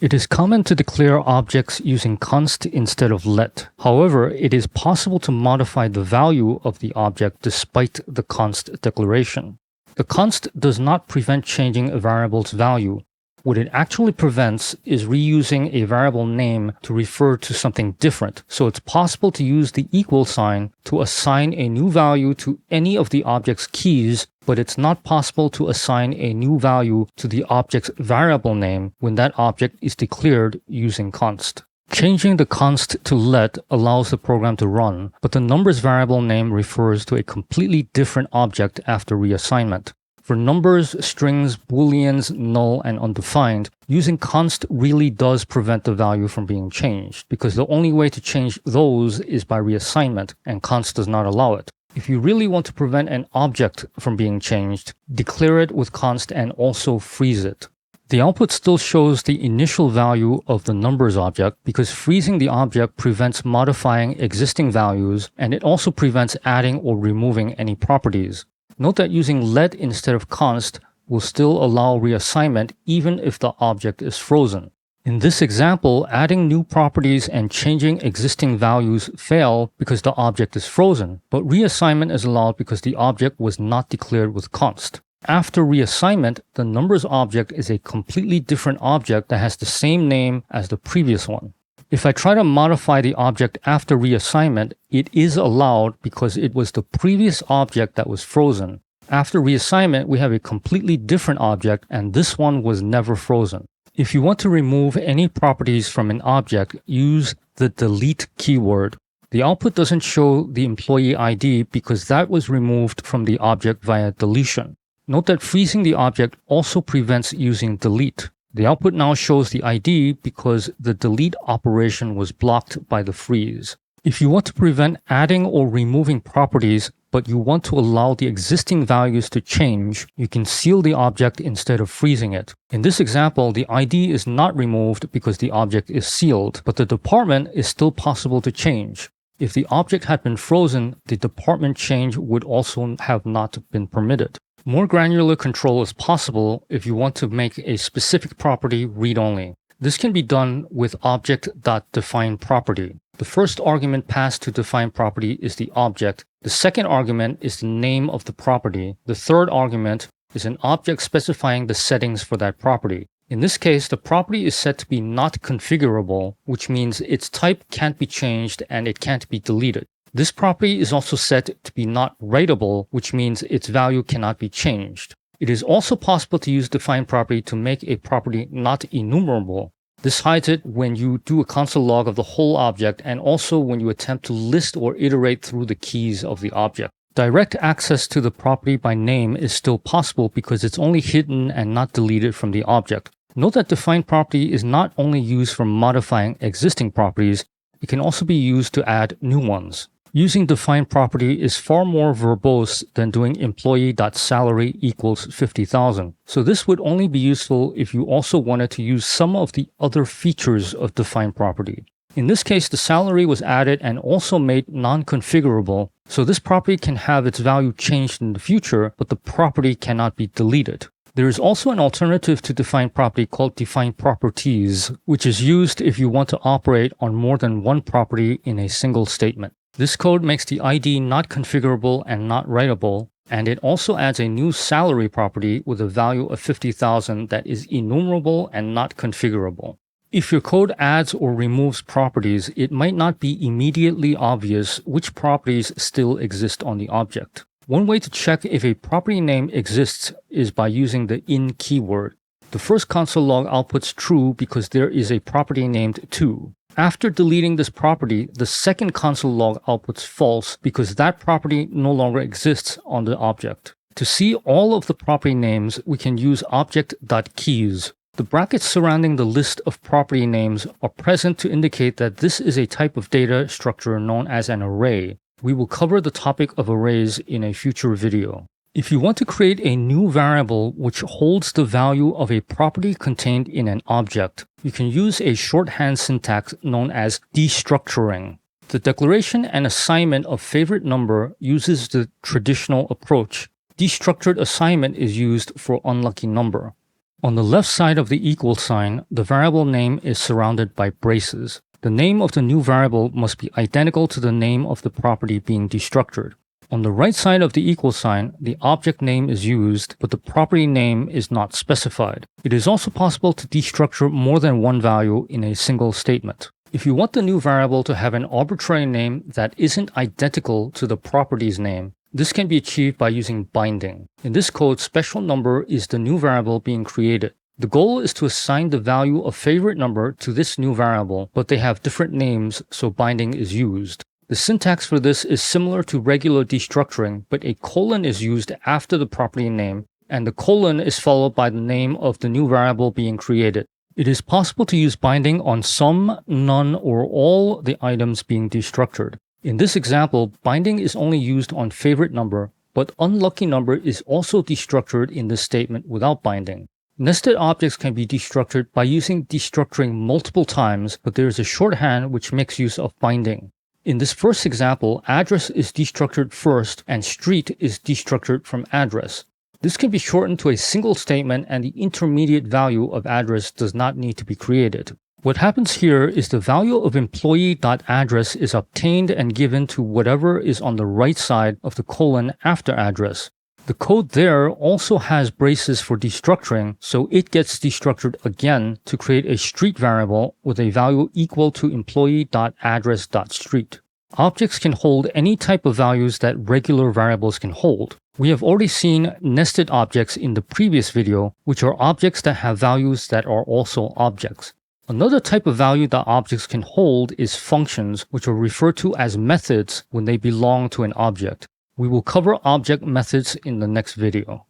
It is common to declare objects using const instead of let. However, it is possible to modify the value of the object despite the const declaration. The const does not prevent changing a variable's value. What it actually prevents is reusing a variable name to refer to something different. So it's possible to use the equal sign to assign a new value to any of the object's keys, but it's not possible to assign a new value to the object's variable name when that object is declared using const. Changing the const to let allows the program to run, but the numbers variable name refers to a completely different object after reassignment. For numbers, strings, booleans, null, and undefined, using const really does prevent the value from being changed, because the only way to change those is by reassignment, and const does not allow it. If you really want to prevent an object from being changed, declare it with const and also freeze it. The output still shows the initial value of the numbers object because freezing the object prevents modifying existing values, and it also prevents adding or removing any properties. Note that using let instead of const will still allow reassignment even if the object is frozen. In this example, adding new properties and changing existing values fail because the object is frozen, but reassignment is allowed because the object was not declared with const. After reassignment, the numbers object is a completely different object that has the same name as the previous one. If I try to modify the object after reassignment, it is allowed because it was the previous object that was frozen. After reassignment, we have a completely different object, and this one was never frozen. If you want to remove any properties from an object, use the delete keyword. The output doesn't show the employee ID because that was removed from the object via deletion. Note that freezing the object also prevents using delete. The output now shows the ID because the delete operation was blocked by the freeze. If you want to prevent adding or removing properties, but you want to allow the existing values to change, you can seal the object instead of freezing it. In this example, the ID is not removed because the object is sealed, but the department is still possible to change. If the object had been frozen, the department change would also have not been permitted. More granular control is possible if you want to make a specific property read-only. This can be done with Object.defineProperty. The first argument passed to define property is the object. The second argument is the name of the property. The third argument is an object specifying the settings for that property. In this case, the property is set to be not configurable, which means its type can't be changed and it can't be deleted. This property is also set to be not writable, which means its value cannot be changed. It is also possible to use defineProperty to make a property not enumerable. This hides it when you do a console log of the whole object and also when you attempt to list or iterate through the keys of the object. Direct access to the property by name is still possible because it's only hidden and not deleted from the object. Note that defineProperty is not only used for modifying existing properties, it can also be used to add new ones. Using defineProperty is far more verbose than doing employee.salary equals 50,000. So this would only be useful if you also wanted to use some of the other features of defineProperty. In this case, the salary was added and also made non-configurable, so this property can have its value changed in the future, but the property cannot be deleted. There is also an alternative to defineProperty called defineProperties, which is used if you want to operate on more than one property in a single statement. This code makes the ID not configurable and not writable, and it also adds a new salary property with a value of 50,000 that is enumerable and not configurable. If your code adds or removes properties, it might not be immediately obvious which properties still exist on the object. One way to check if a property name exists is by using the in keyword. The first console log outputs true because there is a property named 2. After deleting this property, the second console log outputs false because that property no longer exists on the object. To see all of the property names, we can use Object.keys. The brackets surrounding the list of property names are present to indicate that this is a type of data structure known as an array. We will cover the topic of arrays in a future video. If you want to create a new variable which holds the value of a property contained in an object, you can use a shorthand syntax known as destructuring. The declaration and assignment of favorite number uses the traditional approach. Destructured assignment is used for unlucky number. On the left side of the equal sign, the variable name is surrounded by braces. The name of the new variable must be identical to the name of the property being destructured. On the right side of the equal sign, the object name is used, but the property name is not specified. It is also possible to destructure more than one value in a single statement. If you want the new variable to have an arbitrary name that isn't identical to the property's name, this can be achieved by using binding. In this code, special number is the new variable being created. The goal is to assign the value of favorite number to this new variable, but they have different names, so binding is used. The syntax for this is similar to regular destructuring, but a colon is used after the property name, and the colon is followed by the name of the new variable being created. It is possible to use binding on some, none, or all the items being destructured. In this example, binding is only used on favorite number, but unlucky number is also destructured in this statement without binding. Nested objects can be destructured by using destructuring multiple times, but there is a shorthand which makes use of binding. In this first example, address is destructured first and street is destructured from address. This can be shortened to a single statement and the intermediate value of address does not need to be created. What happens here is the value of employee.address is obtained and given to whatever is on the right side of the colon after address. The code there also has braces for destructuring, so it gets destructured again to create a street variable with a value equal to employee.address.street. Objects can hold any type of values that regular variables can hold. We have already seen nested objects in the previous video, which are objects that have values that are also objects. Another type of value that objects can hold is functions, which are referred to as methods when they belong to an object. We will cover object methods in the next video.